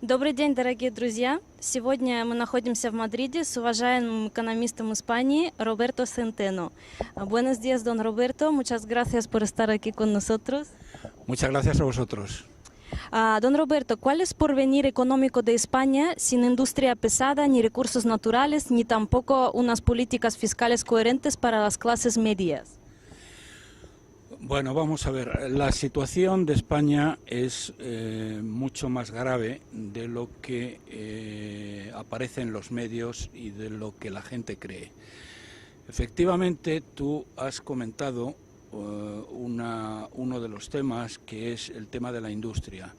Добрый день, дорогие друзья! Сегодня мы находимся в Мадриде с уважаемым экономистом Испании Роберто Centeno. Buenos días, don Roberto. Muchas gracias por estar aquí con nosotros. Muchas gracias a vosotros. Don Roberto, ¿cuál es el porvenir económico de España sin industria pesada, ni recursos naturales, ni tampoco unas políticas fiscales coherentes para las clases medias? Bueno, vamos a ver, la situación de España es mucho más grave de lo que aparece en los medios y de lo que la gente cree. Efectivamente, tú has comentado uno de los temas, que es el tema de la industria.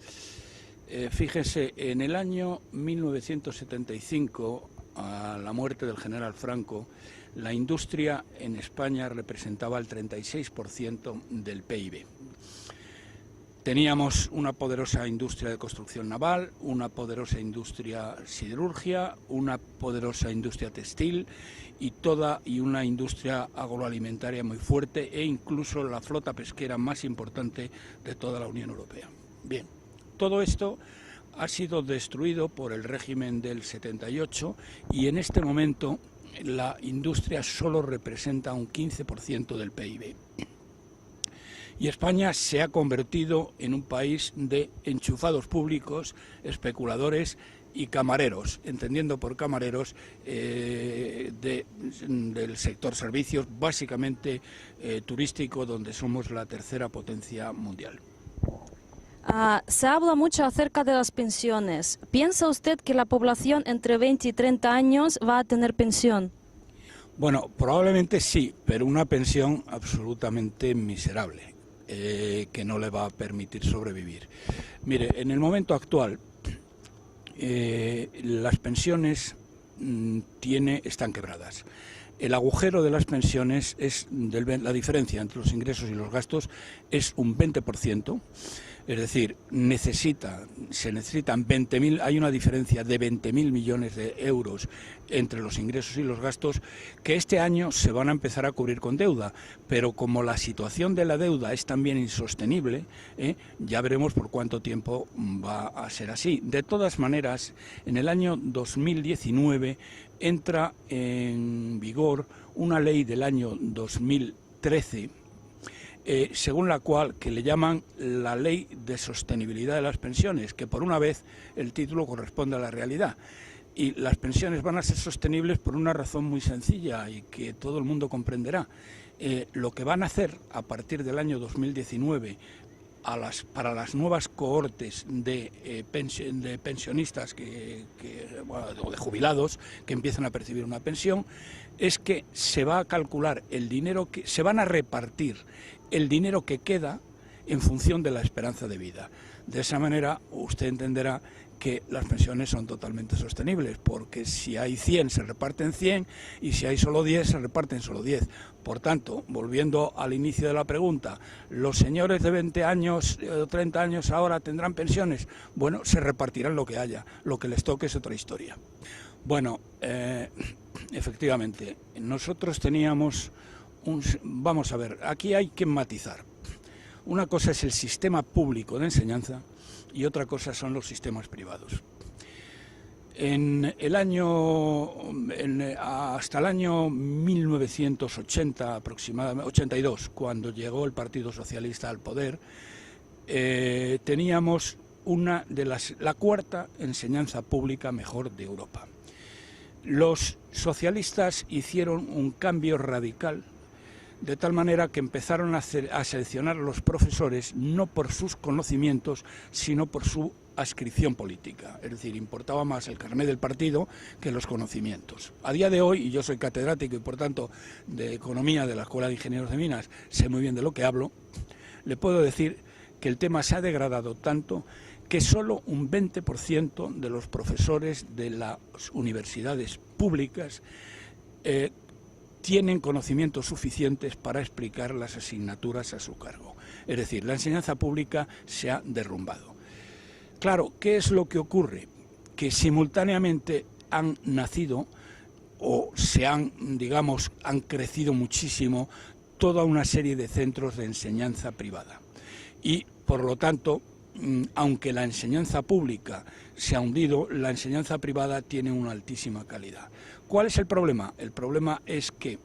Fíjese, en el año 1975, a la muerte del general Franco, la industria en España representaba el 36% del PIB. Teníamos una poderosa industria de construcción naval, una poderosa industria siderurgia, una poderosa industria textil y una industria agroalimentaria muy fuerte, e incluso la flota pesquera más importante de toda la Unión Europea. Bien, todo esto ha sido destruido por el régimen del 78 y en este momento la industria solo representa un 15% del PIB. Y España se ha convertido en un país de enchufados públicos, especuladores y camareros, entendiendo por camareros del sector servicios, básicamente turístico, donde somos la tercera potencia mundial. Se habla mucho acerca de las pensiones. ¿Piensa usted que la población entre 20 y 30 años va a tener pensión? Bueno, probablemente sí, pero una pensión absolutamente miserable, que no le va a permitir sobrevivir. Mire, en el momento actual, las pensiones están quebradas. El agujero de las pensiones la diferencia entre los ingresos y los gastos es un 20%. Es decir, se necesitan 20.000, hay una diferencia de 20.000 millones de euros entre los ingresos y los gastos, que este año se van a empezar a cubrir con deuda, pero como la situación de la deuda es también insostenible, ya veremos por cuánto tiempo va a ser así. De todas maneras, en el año 2019 entra en vigor una ley del año 2013, según la cual, que le llaman la Ley de Sostenibilidad de las Pensiones, que por una vez el título corresponde a la realidad. Y las pensiones van a ser sostenibles por una razón muy sencilla y que todo el mundo comprenderá. Lo que van a hacer a partir del año 2019 para las nuevas cohortes de pensionistas o de jubilados que empiezan a percibir una pensión, es que se va a calcular el dinero se van a repartir el dinero que queda en función de la esperanza de vida. De esa manera usted entenderá que las pensiones son totalmente sostenibles, porque si hay 100 se reparten 100 y si hay solo 10 se reparten solo 10. Por tanto, volviendo al inicio de la pregunta, ¿los señores de 20 años o 30 años ahora tendrán pensiones? Bueno, se repartirán lo que haya, lo que les toque es otra historia. Bueno, efectivamente, nosotros teníamos vamos a ver, aquí hay que matizar. Una cosa es el sistema público de enseñanza y otra cosa son los sistemas privados. Hasta el año 1980 aproximadamente, 82, cuando llegó el Partido Socialista al poder, teníamos la cuarta enseñanza pública mejor de Europa. Los socialistas hicieron un cambio radical, de tal manera que empezaron a seleccionar a los profesores no por sus conocimientos, sino por su adscripción política. Es decir, importaba más el carné del partido que los conocimientos. A día de hoy, y yo soy catedrático y por tanto de Economía de la Escuela de Ingenieros de Minas, sé muy bien de lo que hablo, le puedo decir que el tema se ha degradado tanto que solo un 20% de los profesores de las universidades públicas tienen conocimientos suficientes para explicar las asignaturas a su cargo. Es decir, la enseñanza pública se ha derrumbado. Claro, ¿qué es lo que ocurre? Que simultáneamente han nacido o han crecido muchísimo toda una serie de centros de enseñanza privada. Y, por lo tanto, aunque la enseñanza pública se ha hundido, la enseñanza privada tiene una altísima calidad. ¿Cuál es el problema? El problema es que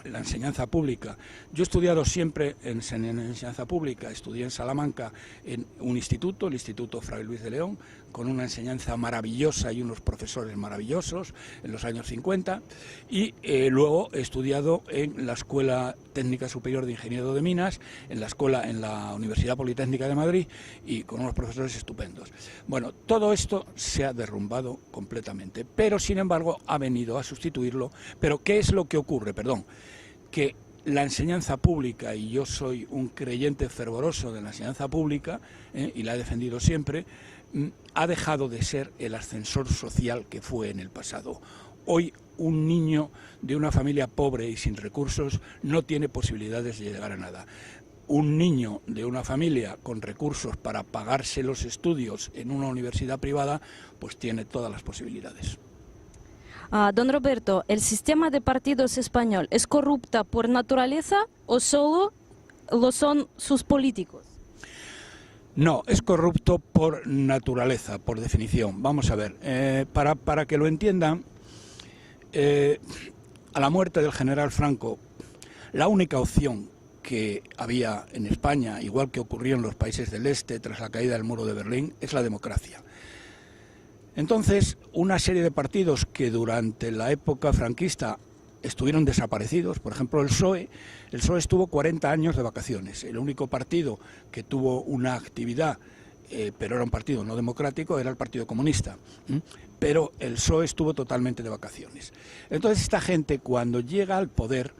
la enseñanza pública, yo he estudiado siempre en enseñanza pública, estudié en Salamanca en un instituto, el Instituto Fray Luis de León, con una enseñanza maravillosa y unos profesores maravillosos en los años 50, y luego he estudiado en la Escuela Técnica Superior de Ingeniero de Minas, en la Universidad Politécnica de Madrid, y con unos profesores estupendos. Bueno, todo esto se ha derrumbado completamente, pero sin embargo ha venido a sustituirlo. Pero ¿qué es lo que ocurre? Perdón, que la enseñanza pública, y yo soy un creyente fervoroso de la enseñanza pública, y la he defendido siempre, ha dejado de ser el ascensor social que fue en el pasado. Hoy un niño de una familia pobre y sin recursos no tiene posibilidades de llegar a nada. Un niño de una familia con recursos para pagarse los estudios en una universidad privada, pues tiene todas las posibilidades. Don Roberto, ¿el sistema de partidos español es corrupta por naturaleza o solo lo son sus políticos? No, es corrupto por naturaleza, por definición. Vamos a ver, para que lo entiendan, a la muerte del general Franco, la única opción que había en España, igual que ocurrió en los países del este tras la caída del muro de Berlín, es la democracia. Entonces, una serie de partidos que durante la época franquista estuvieron desaparecidos, por ejemplo el PSOE estuvo 40 años de vacaciones. El único partido que tuvo una actividad, pero era un partido no democrático, era el Partido Comunista. Pero el PSOE estuvo totalmente de vacaciones. Entonces esta gente, cuando llega al poder,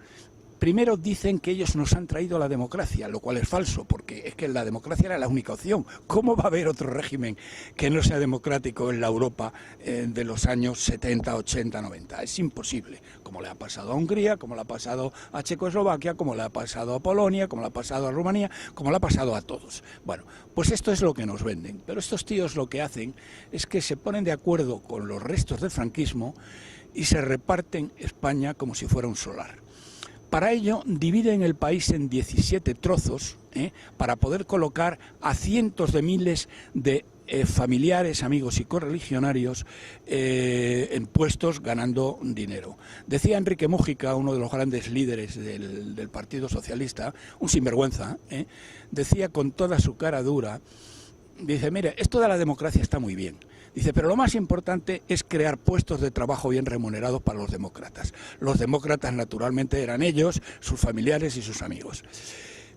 primero dicen que ellos nos han traído la democracia, lo cual es falso, porque es que la democracia era la única opción. ¿Cómo va a haber otro régimen que no sea democrático en la Europa de los años 70, 80, 90? Es imposible, como le ha pasado a Hungría, como le ha pasado a Checoslovaquia, como le ha pasado a Polonia, como le ha pasado a Rumanía, como le ha pasado a todos. Bueno, pues esto es lo que nos venden, pero estos tíos lo que hacen es que se ponen de acuerdo con los restos del franquismo y se reparten España como si fuera un solar. Para ello dividen el país en 17 trozos, para poder colocar a cientos de miles de familiares, amigos y correligionarios en puestos ganando dinero. Decía Enrique Múgica, uno de los grandes líderes del Partido Socialista, un sinvergüenza, decía con toda su cara dura, dice, mire, esto de la democracia está muy bien. Dice, pero lo más importante es crear puestos de trabajo bien remunerados para los demócratas. Los demócratas, naturalmente, eran ellos, sus familiares y sus amigos.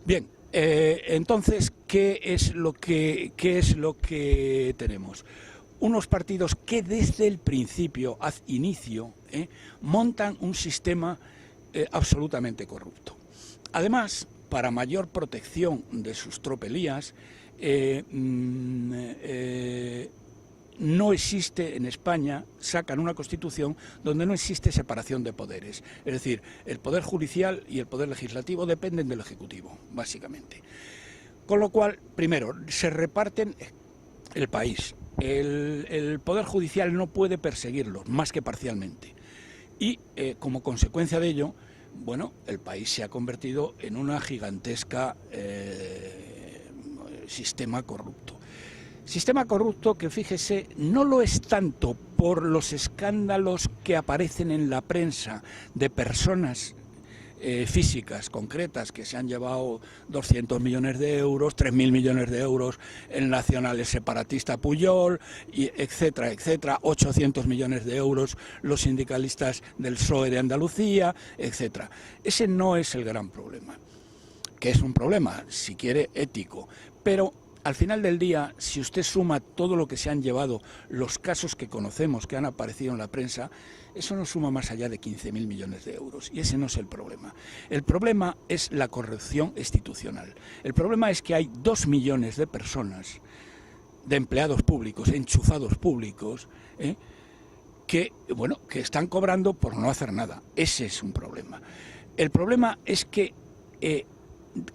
Bien, entonces, ¿qué es lo que tenemos? Unos partidos que desde el principio, ad inicio, montan un sistema absolutamente corrupto. Además, para mayor protección de sus tropelías, no existe en España, sacan una constitución donde no existe separación de poderes. Es decir, el poder judicial y el poder legislativo dependen del ejecutivo, básicamente. Con lo cual, primero, se reparten el país. El poder judicial no puede perseguirlos, más que parcialmente. Y como consecuencia de ello, bueno, el país se ha convertido en una gigantesca sistema corrupto. Sistema corrupto que, fíjese, no lo es tanto por los escándalos que aparecen en la prensa de personas físicas concretas que se han llevado 200 millones de euros, 3.000 millones de euros el nacional separatista Pujol, y etcétera, etcétera, 800 millones de euros los sindicalistas del PSOE de Andalucía, etcétera. Ese no es el gran problema, que es un problema, si quiere, ético, pero al final del día, si usted suma todo lo que se han llevado, los casos que conocemos, que han aparecido en la prensa, eso no suma más allá de 15.000 millones de euros. Y ese no es el problema. El problema es la corrupción institucional. El problema es que hay 2 millones de personas, de empleados públicos, enchufados públicos, que están cobrando por no hacer nada. Ese es un problema. El problema es que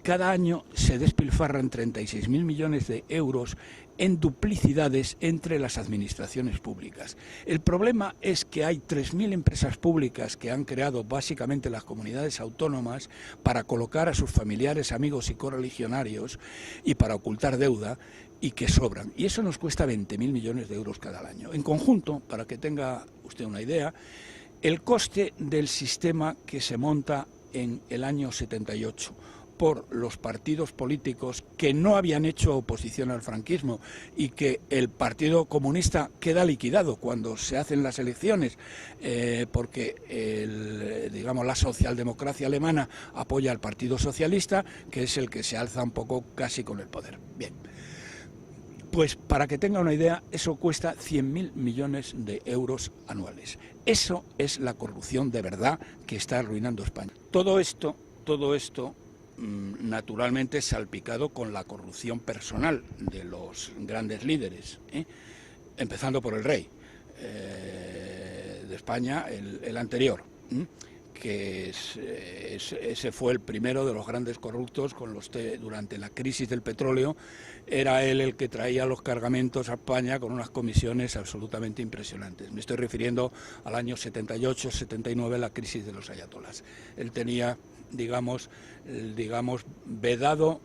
cada año se despilfarran 36.000 millones de euros en duplicidades entre las administraciones públicas. El problema es que hay 3.000 empresas públicas que han creado básicamente las comunidades autónomas para colocar a sus familiares, amigos y correligionarios y para ocultar deuda, y que sobran. Y eso nos cuesta 20.000 millones de euros cada año. En conjunto, para que tenga usted una idea, el coste del sistema que se monta en el año 78 por los partidos políticos que no habían hecho oposición al franquismo y que el Partido Comunista queda liquidado cuando se hacen las elecciones, porque digamos, la socialdemocracia alemana apoya al Partido Socialista, que es el que se alza un poco casi con el poder. Bien. Pues para que tenga una idea, eso cuesta 100.000 millones de euros anuales. Eso es la corrupción de verdad que está arruinando España. Todo esto naturalmente salpicado con la corrupción personal de los grandes líderes, empezando por el rey de España, el anterior, que ese fue el primero de los grandes corruptos durante la crisis del petróleo. Era él el que traía los cargamentos a España con unas comisiones absolutamente impresionantes. Me estoy refiriendo al año 78-79, la crisis de los ayatolás. Él tenía, digamos, vedado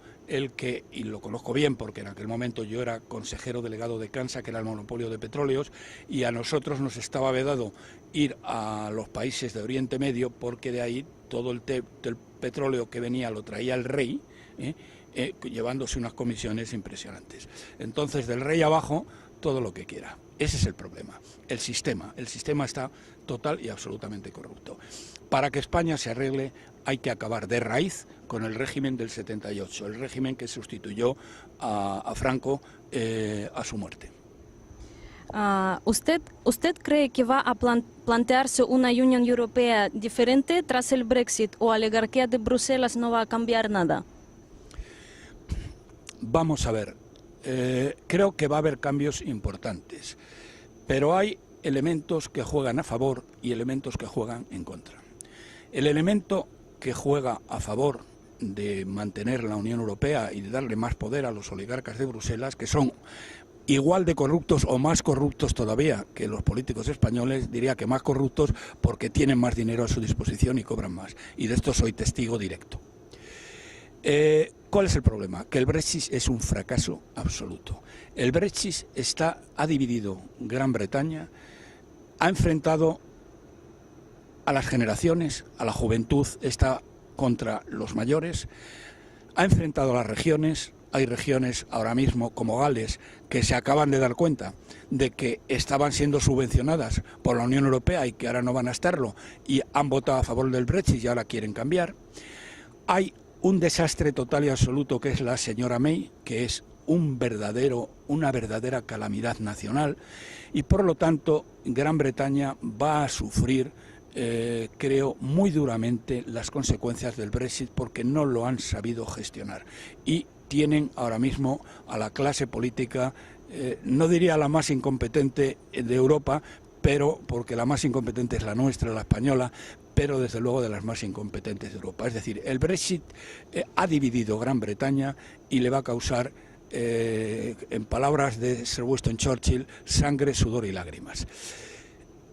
y lo conozco bien porque en aquel momento yo era consejero delegado de CANSA, que era el monopolio de petróleos, y a nosotros nos estaba vedado ir a los países de Oriente Medio porque de ahí todo el petróleo que venía lo traía el rey, llevándose unas comisiones impresionantes. Entonces, del rey abajo, todo lo que quiera. Ese es el problema. El sistema está total y absolutamente corrupto. Para que España se arregle, hay que acabar de raíz con el régimen del 78, el régimen que sustituyó a Franco a su muerte. ¿Usted cree que va a plantearse una Unión Europea diferente tras el Brexit, o la oligarquía de Bruselas no va a cambiar nada? Vamos a ver, creo que va a haber cambios importantes, pero hay elementos que juegan a favor y elementos que juegan en contra. El elemento que juega a favor de mantener la Unión Europea y de darle más poder a los oligarcas de Bruselas, que son igual de corruptos o más corruptos todavía que los políticos españoles, diría que más corruptos porque tienen más dinero a su disposición y cobran más. Y de esto soy testigo directo. ¿Cuál es el problema? Que el Brexit es un fracaso absoluto. El Brexit ha dividido Gran Bretaña, ha enfrentado a las generaciones, a la juventud, está contra los mayores, ha enfrentado a las regiones. Hay regiones ahora mismo, como Gales, que se acaban de dar cuenta de que estaban siendo subvencionadas por la Unión Europea y que ahora no van a estarlo, y han votado a favor del Brexit y ahora quieren cambiar. Hay un desastre total y absoluto que es la señora May, que es una verdadera calamidad nacional, y por lo tanto Gran Bretaña va a sufrir, creo, muy duramente las consecuencias del Brexit porque no lo han sabido gestionar. Y tienen ahora mismo a la clase política, no diría la más incompetente de Europa, pero porque la más incompetente es la nuestra, la española, pero desde luego de las más incompetentes de Europa. Es decir, el Brexit ha dividido Gran Bretaña y le va a causar, en palabras de Sir Winston Churchill, sangre, sudor y lágrimas.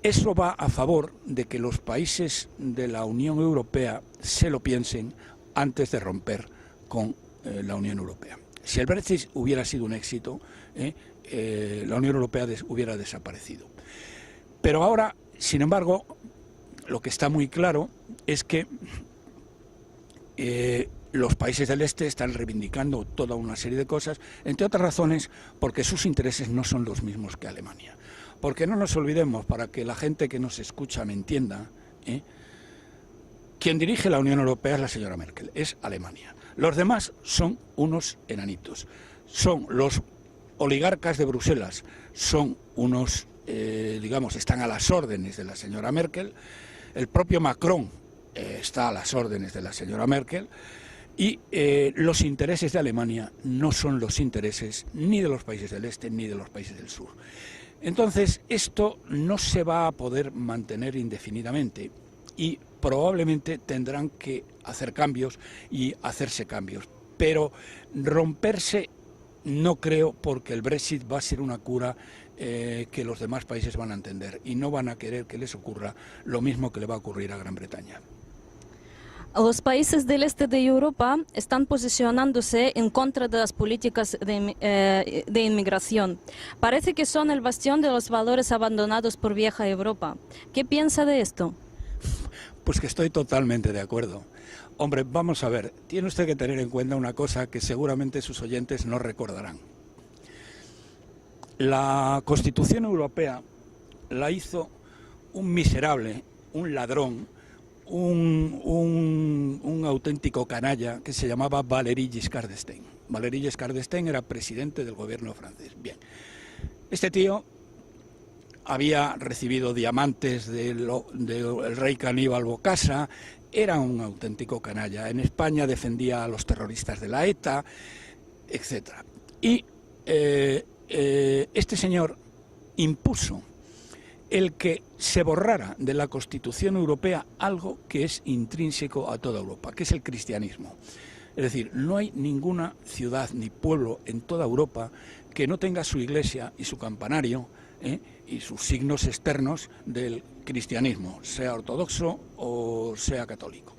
Eso va a favor de que los países de la Unión Europea se lo piensen antes de romper con la Unión Europea. Si el Brexit hubiera sido un éxito, la Unión Europea hubiera desaparecido. Pero ahora, sin embargo, lo que está muy claro es que los países del este están reivindicando toda una serie de cosas, entre otras razones porque sus intereses no son los mismos que Alemania. Porque no nos olvidemos, para que la gente que nos escucha me entienda, quien dirige la Unión Europea es la señora Merkel, es Alemania. Los demás son unos enanitos. Son los oligarcas de Bruselas, son unos, están a las órdenes de la señora Merkel. El propio Macron está a las órdenes de la señora Merkel. Y los intereses de Alemania no son los intereses ni de los países del este ni de los países del sur. Entonces, esto no se va a poder mantener indefinidamente y probablemente tendrán que hacer cambios y hacerse cambios. Pero romperse no creo, porque el Brexit va a ser una cura que los demás países van a entender y no van a querer que les ocurra lo mismo que le va a ocurrir a Gran Bretaña. Los países del este de Europa están posicionándose en contra de las políticas de inmigración. Parece que son el bastión de los valores abandonados por vieja Europa. ¿Qué piensa de esto? Pues que estoy totalmente de acuerdo. Hombre, vamos a ver, tiene usted que tener en cuenta una cosa que seguramente sus oyentes no recordarán. La Constitución Europea la hizo un miserable, un ladrón, un auténtico canalla que se llamaba Valéry Giscard d'Estaing. Valéry Giscard d'Estaing era presidente del gobierno francés. Bien, este tío había recibido diamantes del rey Caníbal Bocasa, era un auténtico canalla. En España defendía a los terroristas de la ETA, etc. Y este señor impuso el que se borrara de la Constitución Europea algo que es intrínseco a toda Europa, que es el cristianismo. Es decir, no hay ninguna ciudad ni pueblo en toda Europa que no tenga su iglesia y su campanario y sus signos externos del cristianismo, sea ortodoxo o sea católico.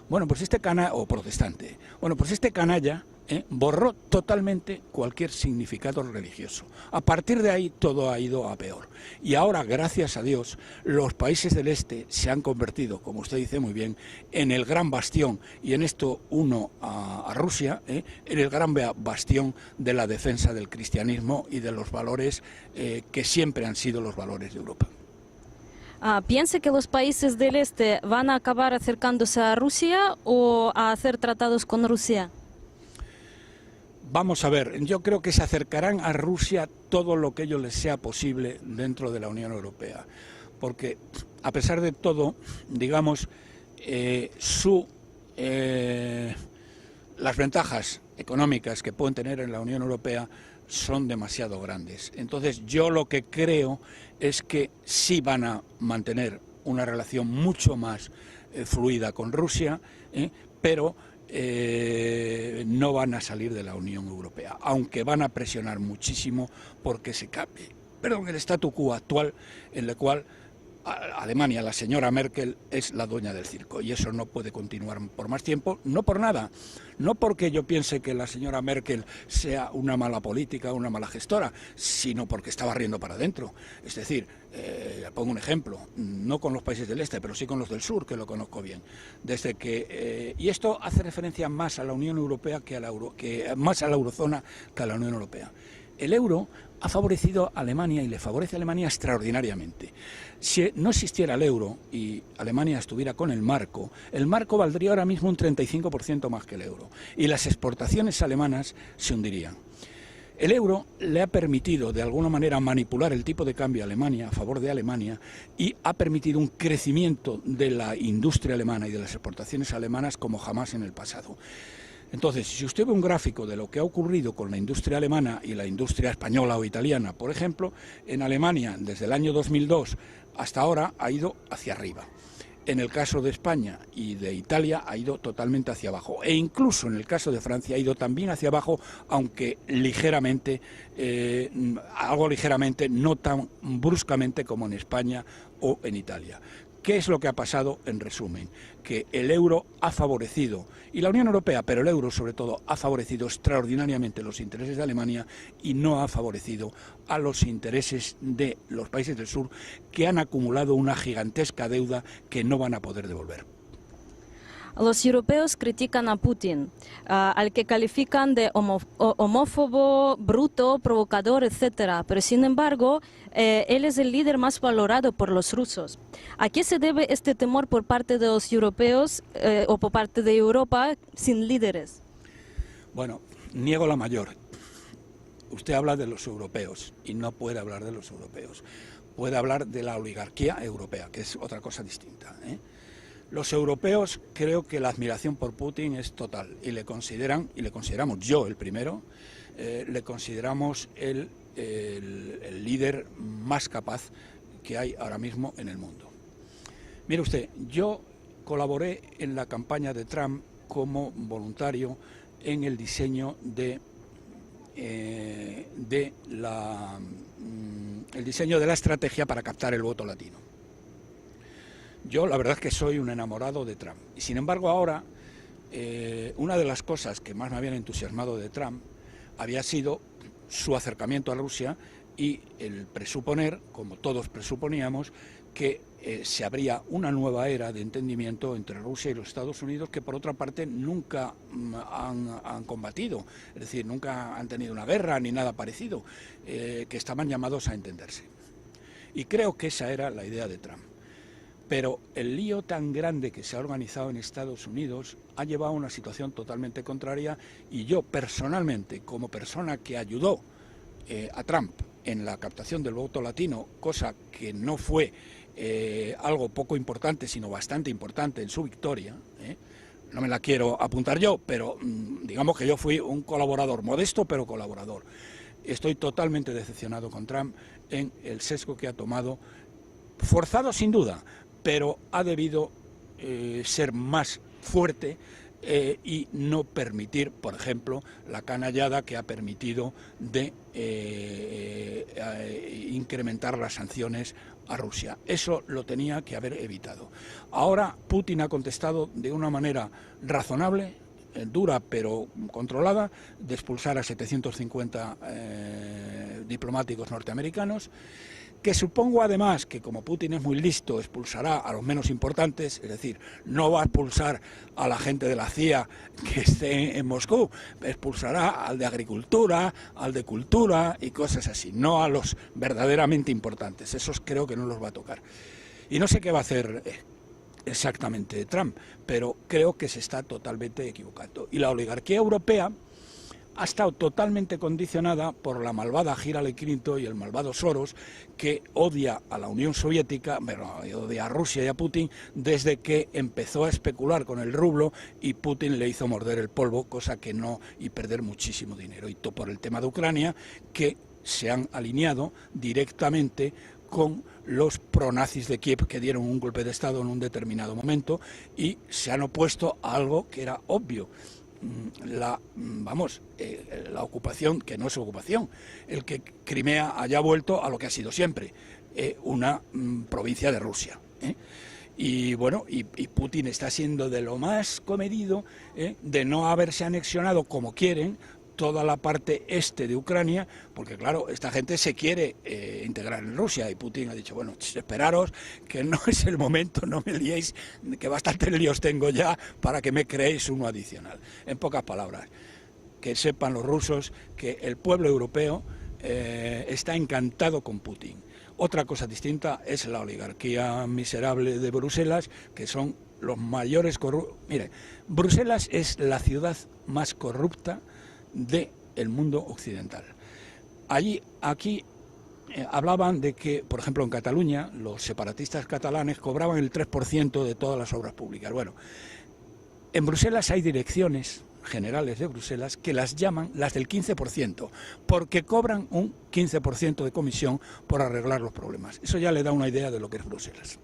Bueno, pues o protestante. Bueno, pues este canalla borró totalmente cualquier significado religioso. A partir de ahí todo ha ido a peor. Y ahora, gracias a Dios, los países del este se han convertido, como usted dice muy bien, en el gran bastión, y en esto uno a Rusia, en el gran bastión de la defensa del cristianismo y de los valores que siempre han sido los valores de Europa. ¿Piensa que los países del este van a acabar acercándose a Rusia o a hacer tratados con Rusia? Vamos a ver, yo creo que se acercarán a Rusia todo lo que ello les sea posible dentro de la Unión Europea, porque a pesar de todo, digamos, las ventajas económicas que pueden tener en la Unión Europea son demasiado grandes. Entonces yo lo que creo es que sí van a mantener una relación mucho más fluida con Rusia, pero no van a salir de la Unión Europea, aunque van a presionar muchísimo porque se cambie, el statu quo actual, en el cual Alemania, la señora Merkel, es la dueña del circo, y eso no puede continuar por más tiempo, no por nada, no porque yo piense que la señora Merkel sea una mala política, una mala gestora, sino porque está barriendo para adentro. Es decir, pongo un ejemplo, no con los países del este, pero sí con los del sur, que lo conozco bien. Y esto hace referencia más a la Unión Europea más a la eurozona que a la Unión Europea. El euro ha favorecido a Alemania y le favorece a Alemania extraordinariamente. Si no existiera el euro y Alemania estuviera con el marco valdría ahora mismo un 35% más que el euro y las exportaciones alemanas se hundirían. El euro le ha permitido de alguna manera manipular el tipo de cambio a Alemania, a favor de Alemania, y ha permitido un crecimiento de la industria alemana y de las exportaciones alemanas como jamás en el pasado. Entonces, si usted ve un gráfico de lo que ha ocurrido con la industria alemana y la industria española o italiana, por ejemplo, en Alemania desde el año 2002 hasta ahora ha ido hacia arriba. En el caso de España y de Italia ha ido totalmente hacia abajo. E incluso en el caso de Francia ha ido también hacia abajo, aunque ligeramente, algo ligeramente, no tan bruscamente como en España o en Italia. ¿Qué es lo que ha pasado en resumen? Que el euro ha favorecido, y la Unión Europea, pero el euro sobre todo, ha favorecido extraordinariamente los intereses de Alemania y no ha favorecido a los intereses de los países del sur, que han acumulado una gigantesca deuda que no van a poder devolver. Los europeos critican a Putin, al que califican de homófobo, bruto, provocador, etc. Pero sin embargo, él es el líder más valorado por los rusos. ¿A qué se debe este temor por parte de los europeos o por parte de Europa sin líderes? Bueno, niego la mayor. Usted habla de los europeos y no puede hablar de los europeos. Puede hablar de la oligarquía europea, que es otra cosa distinta, Los europeos, creo que la admiración por Putin es total y le consideramos, yo el primero, le consideramos el líder más capaz que hay ahora mismo en el mundo. Mire usted, yo colaboré en la campaña de Trump como voluntario en el diseño de la estrategia para captar el voto latino. Yo la verdad es que soy un enamorado de Trump. Y sin embargo ahora, una de las cosas que más me habían entusiasmado de Trump había sido su acercamiento a Rusia y el presuponer, como todos presuponíamos, que se abría una nueva era de entendimiento entre Rusia y los Estados Unidos, que por otra parte nunca han combatido, es decir, nunca han tenido una guerra ni nada parecido, que estaban llamados a entenderse. Y creo que esa era la idea de Trump. Pero el lío tan grande que se ha organizado en Estados Unidos ha llevado a una situación totalmente contraria, y yo personalmente, como persona que ayudó a Trump en la captación del voto latino, cosa que no fue algo poco importante, sino bastante importante en su victoria, no me la quiero apuntar yo, pero digamos que yo fui un colaborador, modesto pero colaborador. Estoy totalmente decepcionado con Trump en el sesgo que ha tomado, forzado sin duda, pero ha debido ser más fuerte y no permitir, por ejemplo, la canallada que ha permitido de incrementar las sanciones a Rusia. Eso lo tenía que haber evitado. Ahora Putin ha contestado de una manera razonable, dura pero controlada, de expulsar a 750 diplomáticos norteamericanos, que supongo además que, como Putin es muy listo, expulsará a los menos importantes, es decir, no va a expulsar a la gente de la CIA que esté en Moscú, expulsará al de Agricultura, al de Cultura y cosas así, no a los verdaderamente importantes, esos creo que no los va a tocar. Y no sé qué va a hacer exactamente Trump, pero creo que se está totalmente equivocando. Y la oligarquía europea ha estado totalmente condicionada por la malvada Hillary Clinton y el malvado Soros, que odia a la Unión Soviética, odia a Rusia y a Putin desde que empezó a especular con el rublo y Putin le hizo morder el polvo, cosa que no, y perder muchísimo dinero. Y todo por el tema de Ucrania, que se han alineado directamente con los pronazis de Kiev, que dieron un golpe de Estado en un determinado momento y se han opuesto a algo que era obvio. La ocupación, que no es ocupación, el que Crimea haya vuelto a lo que ha sido siempre, una provincia de Rusia. Y bueno, y Putin está siendo de lo más comedido, de no haberse anexionado como quieren toda la parte este de Ucrania, porque claro, esta gente se quiere integrar en Rusia, y Putin ha dicho, bueno, esperaros, que no es el momento, no me liéis, que bastantes líos tengo ya para que me creéis uno adicional. En pocas palabras, que sepan los rusos que el pueblo europeo está encantado con Putin. Otra cosa distinta es la oligarquía miserable de Bruselas, que son los mayores corruptos. Mire, Bruselas es la ciudad más corrupta del mundo occidental. Aquí hablaban de que, por ejemplo, en Cataluña, los separatistas catalanes cobraban el 3% de todas las obras públicas. Bueno, en Bruselas hay direcciones generales de Bruselas que las llaman las del 15%, porque cobran un 15% de comisión por arreglar los problemas. Eso ya le da una idea de lo que es Bruselas.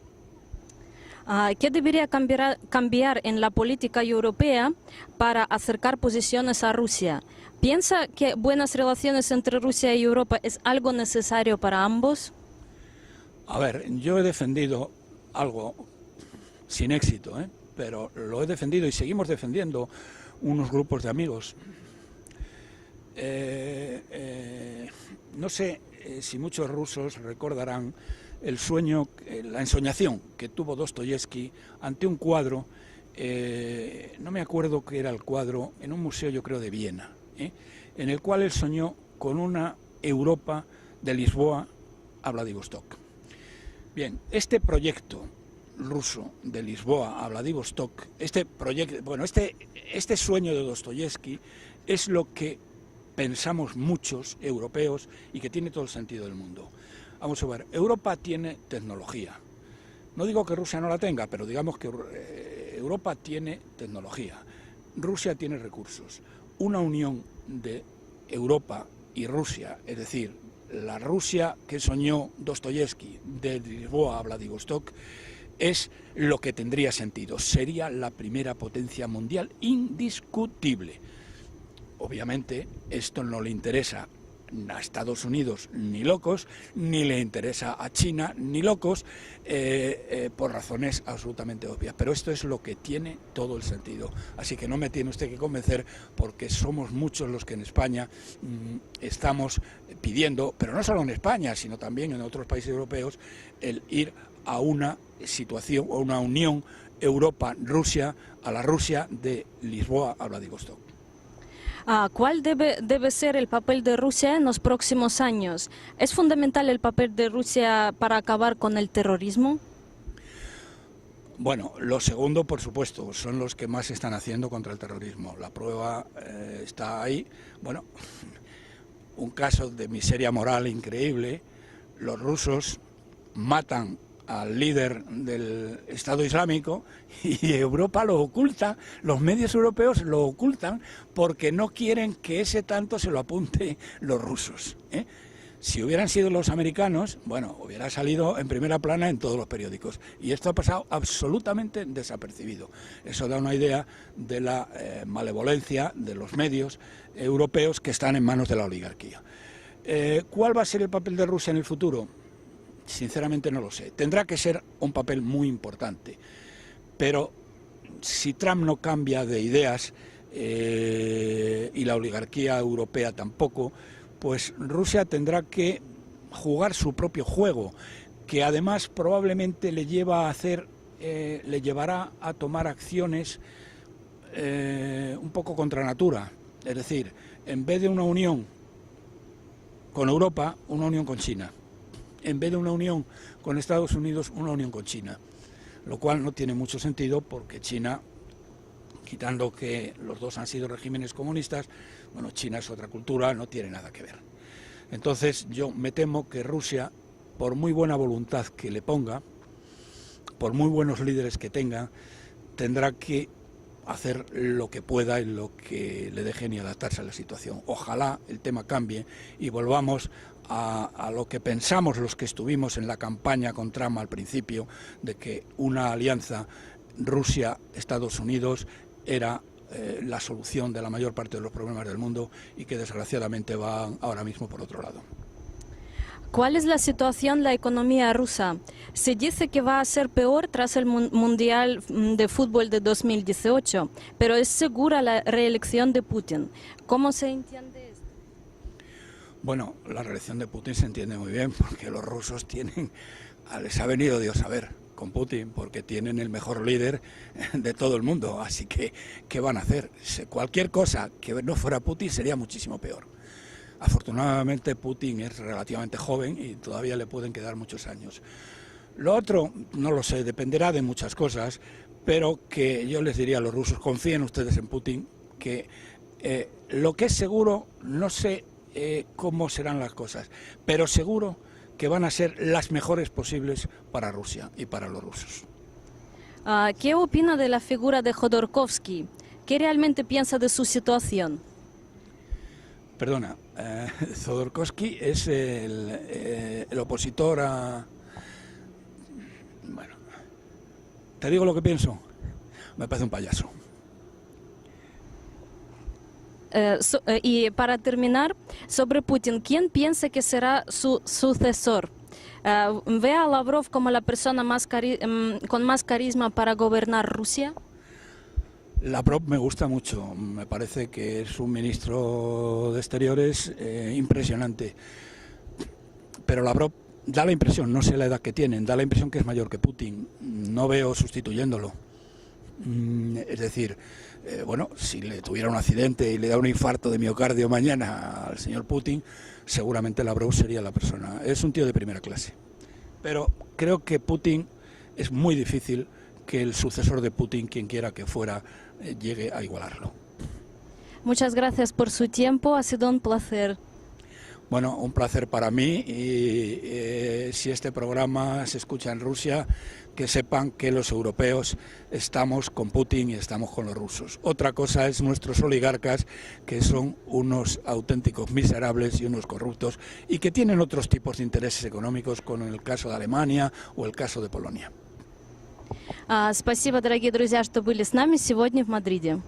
¿Qué debería cambiar en la política europea para acercar posiciones a Rusia? ¿Piensa que buenas relaciones entre Rusia y Europa es algo necesario para ambos? A ver, yo he defendido algo sin éxito, pero lo he defendido y seguimos defendiendo unos grupos de amigos. No sé si muchos rusos recordarán el sueño, la ensoñación que tuvo Dostoyevsky ante un cuadro, no me acuerdo qué era el cuadro, en un museo yo creo de Viena, en el cual él soñó con una Europa de Lisboa a Vladivostok. Bien, este proyecto ruso de Lisboa a Vladivostok, este sueño de Dostoyevsky es lo que pensamos muchos europeos y que tiene todo el sentido del mundo. Vamos a ver, Europa tiene tecnología. No digo que Rusia no la tenga, pero digamos que Europa tiene tecnología. Rusia tiene recursos. Una unión de Europa y Rusia, es decir, la Rusia que soñó Dostoyevsky de Lisboa a Vladivostok, es lo que tendría sentido. Sería la primera potencia mundial indiscutible. Obviamente esto no le interesa a Estados Unidos ni locos, ni le interesa a China ni locos, por razones absolutamente obvias. Pero esto es lo que tiene todo el sentido. Así que no me tiene usted que convencer, porque somos muchos los que en España estamos pidiendo, pero no solo en España, sino también en otros países europeos, el ir a una situación o una unión Europa-Rusia, a la Rusia de Lisboa a Vladivostok. ¿Cuál debe ser el papel de Rusia en los próximos años? ¿Es fundamental el papel de Rusia para acabar con el terrorismo? Bueno, lo segundo, por supuesto, son los que más están haciendo contra el terrorismo. La prueba está ahí. Bueno, un caso de miseria moral increíble. Los rusos matan al líder del Estado Islámico y Europa lo oculta, los medios europeos lo ocultan porque no quieren que ese tanto se lo apunte los rusos, ¿eh? Si hubieran sido los americanos, bueno, hubiera salido en primera plana en todos los periódicos, y esto ha pasado absolutamente desapercibido. Eso da una idea de la malevolencia de los medios europeos que están en manos de la oligarquía. ¿Cuál va a ser el papel de Rusia en el futuro? Sinceramente no lo sé. Tendrá que ser un papel muy importante, pero si Trump no cambia de ideas y la oligarquía europea tampoco, pues Rusia tendrá que jugar su propio juego, que además probablemente le llevará a tomar acciones un poco contra natura. Es decir, en vez de una unión con Europa, una unión con China. En vez de una unión con Estados Unidos, una unión con China, lo cual no tiene mucho sentido, porque China, quitando que los dos han sido regímenes comunistas, bueno, China es otra cultura, no tiene nada que ver. Entonces yo me temo que Rusia, por muy buena voluntad que le ponga, por muy buenos líderes que tenga, tendrá que hacer lo que pueda y lo que le dejen y adaptarse a la situación. Ojalá el tema cambie y volvamos a lo que pensamos los que estuvimos en la campaña con Trump al principio, de que una alianza Rusia-Estados Unidos era la solución de la mayor parte de los problemas del mundo, y que desgraciadamente van ahora mismo por otro lado. ¿Cuál es la situación de la economía rusa? Se dice que va a ser peor tras el Mundial de Fútbol de 2018, pero es segura la reelección de Putin. ¿Cómo se entiende esto? Bueno, la reelección de Putin se entiende muy bien, porque los rusos les ha venido Dios a ver con Putin, porque tienen el mejor líder de todo el mundo. Así que, ¿qué van a hacer? Cualquier cosa que no fuera Putin sería muchísimo peor. Afortunadamente Putin es relativamente joven y todavía le pueden quedar muchos años. Lo otro, no lo sé, dependerá de muchas cosas, pero que yo les diría a los rusos: confíen ustedes en Putin, que lo que es seguro, no sé cómo serán las cosas, pero seguro que van a ser las mejores posibles para Rusia y para los rusos. ¿Qué opina de la figura de Jodorkovsky? ¿Qué realmente piensa de su situación? Perdona, Jodorkovsky es el opositor a... Bueno, te digo lo que pienso, me parece un payaso. Y para terminar, sobre Putin, ¿quién piensa que será su sucesor? ¿Ve a Lavrov como la persona con más carisma para gobernar Rusia? Lavrov me gusta mucho, me parece que es un ministro de Exteriores impresionante, pero Lavrov da la impresión, no sé la edad que tienen, da la impresión que es mayor que Putin, no veo sustituyéndolo. Es decir, bueno, si le tuviera un accidente y le da un infarto de miocardio mañana al señor Putin, seguramente Lavrov sería la persona. Es un tío de primera clase, pero creo que Putin es muy difícil que el sucesor de Putin, quien quiera que fuera, llegue a igualarlo. Muchas gracias por su tiempo, ha sido un placer. Bueno, un placer para mí, y si este programa se escucha en Rusia, que sepan que los europeos estamos con Putin y estamos con los rusos. Otra cosa es nuestros oligarcas, que son unos auténticos miserables y unos corruptos, y que tienen otros tipos de intereses económicos, como en el caso de Alemania o el caso de Polonia. Спасибо, дорогие друзья, что были с нами сегодня в Мадриде.